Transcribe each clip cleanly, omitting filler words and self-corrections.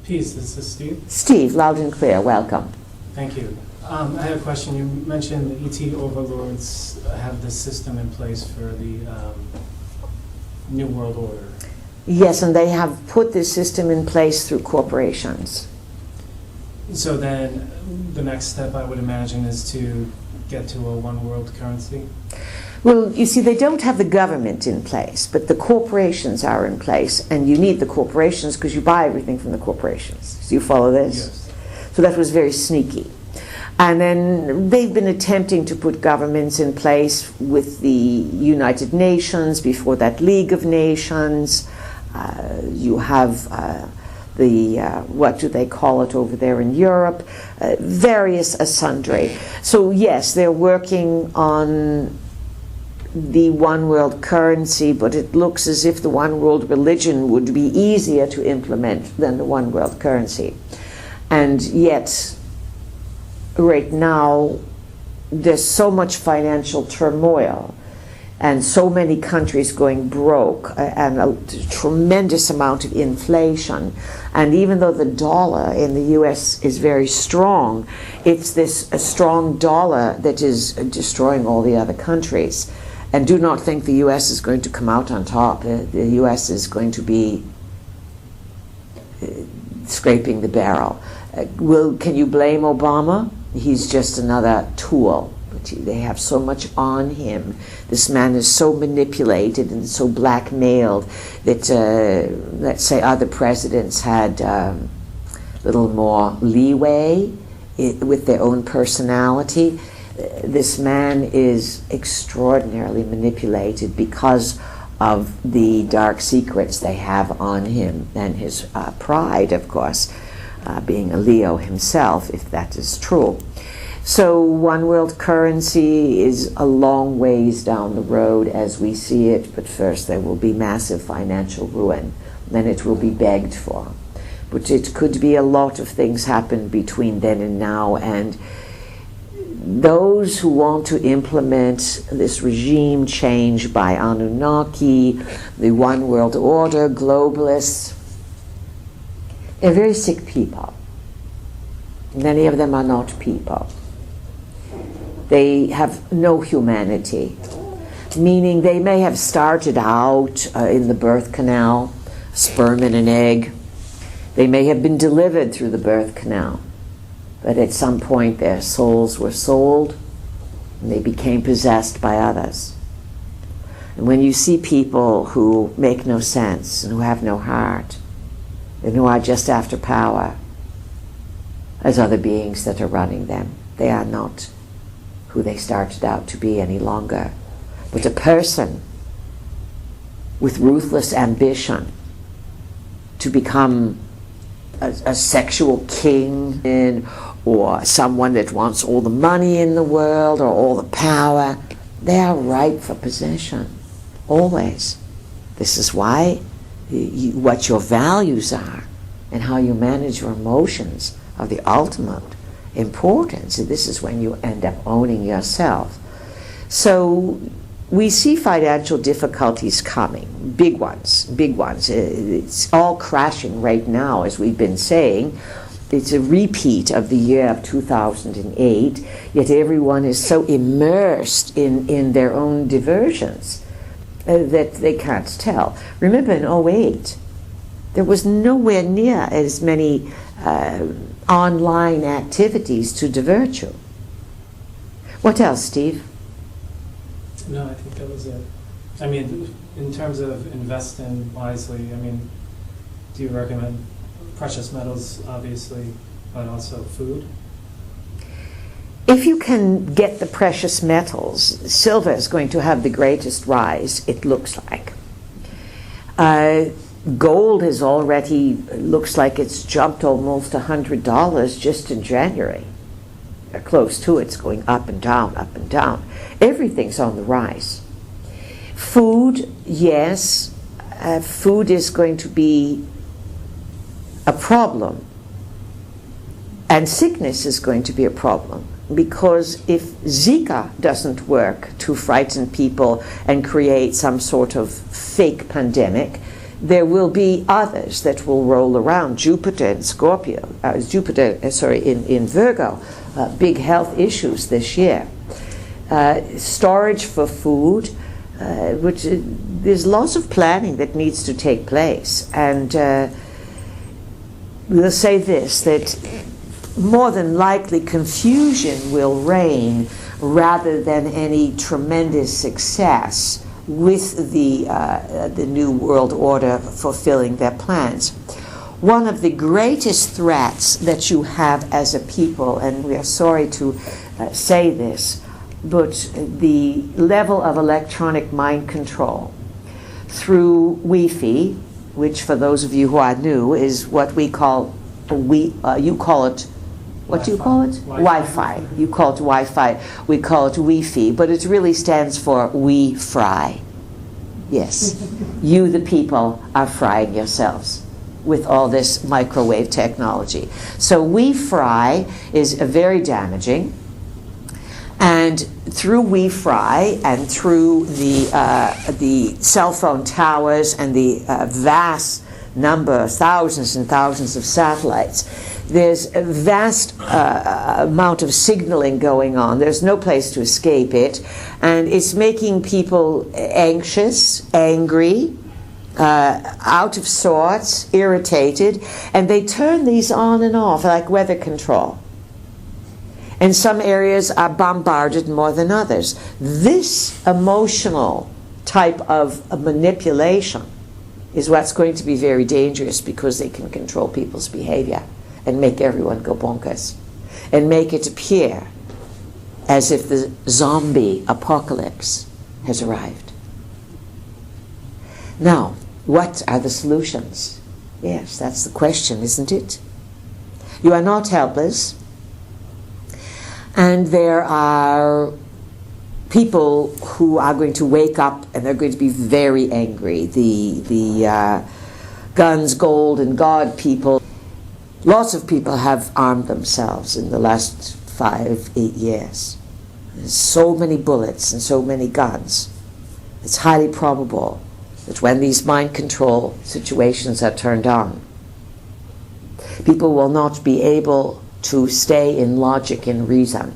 Peace, this is Steve. Steve, loud and clear, welcome. Thank you. I had a question. You mentioned the ET overlords have the system in place for the New World Order. Yes, and they have put this system in place through corporations. So then the next step, I would imagine, is to get to a one world currency? Well, you see, they don't have the government in place, but the corporations are in place, and you need the corporations because you buy everything from the corporations. Do you follow this? Yes. So that was very sneaky. And then they've been attempting to put governments in place with the United Nations, before that League of Nations. You have what do they call it over there in Europe? Various sundry. So yes, they're working on the one world currency, but it looks as if the one world religion would be easier to implement than the one world currency. And yet, right now, there's so much financial turmoil and so many countries going broke and a tremendous amount of inflation. And even though the dollar in the US is very strong, it's this a strong dollar that is destroying all the other countries. And do not think the US is going to come out on top. The US is going to be scraping the barrel. Can you blame Obama? He's just another tool. But they have so much on him. This man is so manipulated and so blackmailed that, let's say, other presidents had a little more leeway with their own personality. This man is extraordinarily manipulated because of the dark secrets they have on him and his pride, of course, being a Leo himself, if that is true. So one world currency is a long ways down the road as we see it, but first there will be massive financial ruin, then it will be begged for. But it could be a lot of things happen between then and now, and those who want to implement this regime change by Anunnaki, the one world order, globalists, they're very sick people. Many of them are not people. They have no humanity, meaning they may have started out in the birth canal, sperm and an egg. They may have been delivered through the birth canal, but at some point their souls were sold and they became possessed by others. And when you see people who make no sense and who have no heart and who are just after power, as other beings that are running them, they are not who they started out to be any longer. But a person with ruthless ambition to become a sexual king or someone that wants all the money in the world or all the power, they are ripe for possession, always. This is why what your values are and how you manage your emotions are the ultimate importance. This is when you end up owning yourself. So we see financial difficulties coming, big ones, big ones. It's all crashing right now, as we've been saying. It's a repeat of the year of 2008, yet everyone is so immersed in their own diversions that they can't tell. Remember in 2008, there was nowhere near as many online activities to divert you. What else, Steve? No, I think that was it. I mean, in terms of investing wisely, I mean, do you recommend precious metals, obviously, but also food? If you can get the precious metals, silver is going to have the greatest rise, it looks like. Gold has already, looks like it's jumped almost $100 just in January. Close to it's going up and down, up and down. Everything's on the rise. Food, yes, food is going to be a problem. And sickness is going to be a problem. Because if Zika doesn't work to frighten people and create some sort of fake pandemic, there will be others that will roll around. Jupiter in Scorpio, in Virgo, big health issues this year. Storage for food, which there's lots of planning that needs to take place. And we'll say this, that more than likely confusion will reign rather than any tremendous success with the New World Order fulfilling their plans. One of the greatest threats that you have as a people, and we are sorry to say this, but the level of electronic mind control through Wi-Fi, which for those of you who are new is what we call, you call it, what do you call it? Wi-Fi. You call it Wi-Fi. We call it Wi-Fi, but it really stands for we fry. Yes. You, the people, are frying yourselves with all this microwave technology. So we fry is very damaging. And through Wi-Fi and through the cell phone towers and the vast number, thousands and thousands of satellites, there's a vast amount of signaling going on. There's no place to escape it. And it's making people anxious, angry, out of sorts, irritated. And they turn these on and off like weather control. And some areas are bombarded more than others. This emotional type of manipulation is what's going to be very dangerous, because they can control people's behavior and make everyone go bonkers and make it appear as if the zombie apocalypse has arrived. Now, what are the solutions? Yes, that's the question, isn't it? You are not helpless. And there are people who are going to wake up and they're going to be very angry. The guns, gold, and God people. Lots of people have armed themselves in the last 5-8 years. There's so many bullets and so many guns. It's highly probable that when these mind control situations are turned on, people will not be able to stay in logic and reason.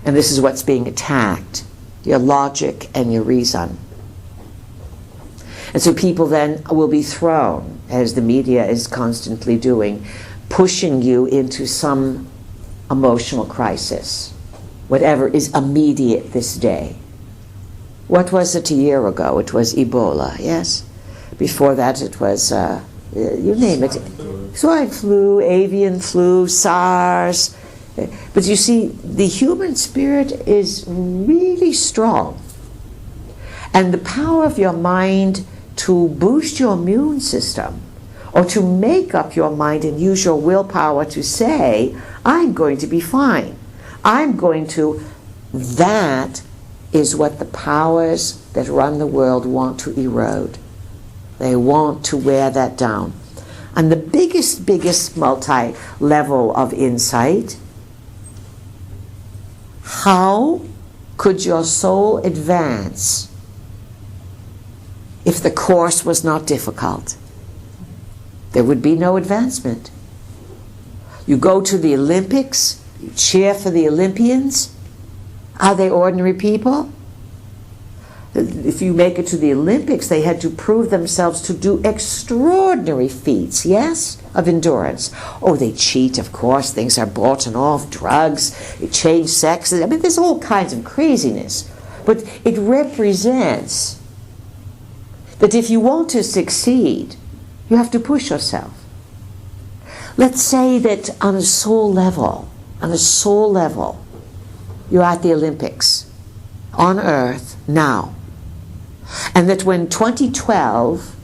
And this is what's being attacked, your logic and your reason. And so people then will be thrown, as the media is constantly doing, pushing you into some emotional crisis, whatever is immediate this day. What was it a year ago? It was Ebola, yes? Before that it was, you name it, swine flu, avian flu, SARS. But you see, the human spirit is really strong. And the power of your mind to boost your immune system, or to make up your mind and use your willpower to say, I'm going to be fine. I'm going to, that is what the powers that run the world want to erode. They want to wear that down. And the biggest multi-level of insight, how could your soul advance if the course was not difficult? There would be no advancement. You go to the Olympics, you cheer for the Olympians. Are they ordinary people? If you make it to the Olympics, they had to prove themselves to do extraordinary feats, yes, of endurance. Oh, they cheat, of course. Things are bought and off, drugs, they change sexes. I mean, there's all kinds of craziness. But it represents that if you want to succeed, you have to push yourself. Let's say that on a soul level, you're at the Olympics on Earth now. And that when 2012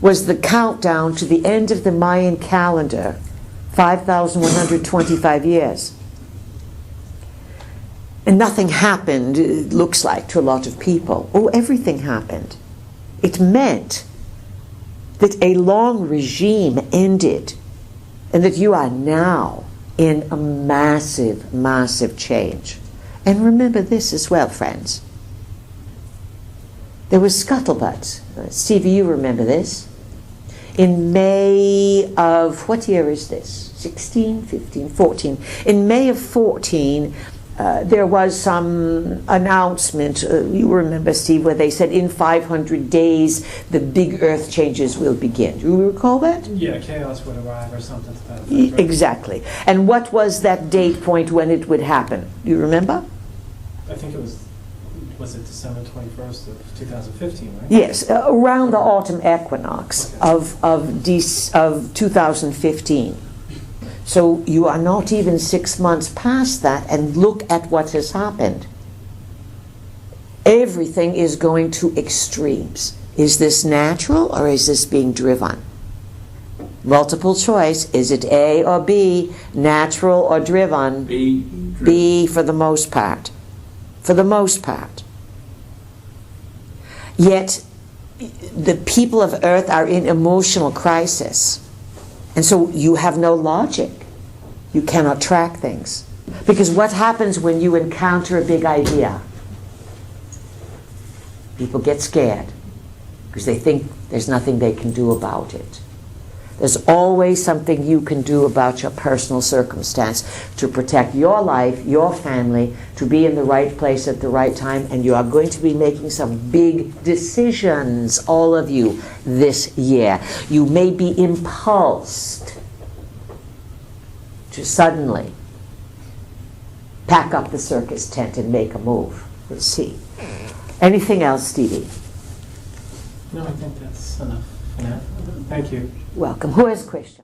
was the countdown to the end of the Mayan calendar, 5,125 years, and nothing happened, it looks like, to a lot of people. Oh, everything happened. It meant that a long regime ended, and that you are now in a massive, massive change. And remember this as well, friends. there was scuttlebutt. Stevie, you remember this. In May of, what year is this? 16, 15, 14. In May of 14, there was some announcement, you remember, Steve, where they said in 500 days the big earth changes will begin. Do you recall that? Yeah, chaos would arrive or something to that effect, right? Exactly. And what was that date point when it would happen? Do you remember? I think it was it December 21st of 2015, right? Yes, around the autumn equinox Okay. of 2015. So you are not even 6 months past that, and look at what has happened. Everything is going to extremes. Is this natural or is this being driven? Multiple choice. Is it A or B, natural or driven? B. B for the most part. For the most part. Yet the people of Earth are in emotional crisis. And so you have no logic. You cannot track things. Because what happens when you encounter a big idea? People get scared because they think there's nothing they can do about it. There's always something you can do about your personal circumstance to protect your life, your family, to be in the right place at the right time, and you are going to be making some big decisions, all of you, this year. You may be impulsed to suddenly pack up the circus tent and make a move. We'll see. Anything else, Stevie? No, I think that's enough for now. Thank you. Welcome. Who has a question?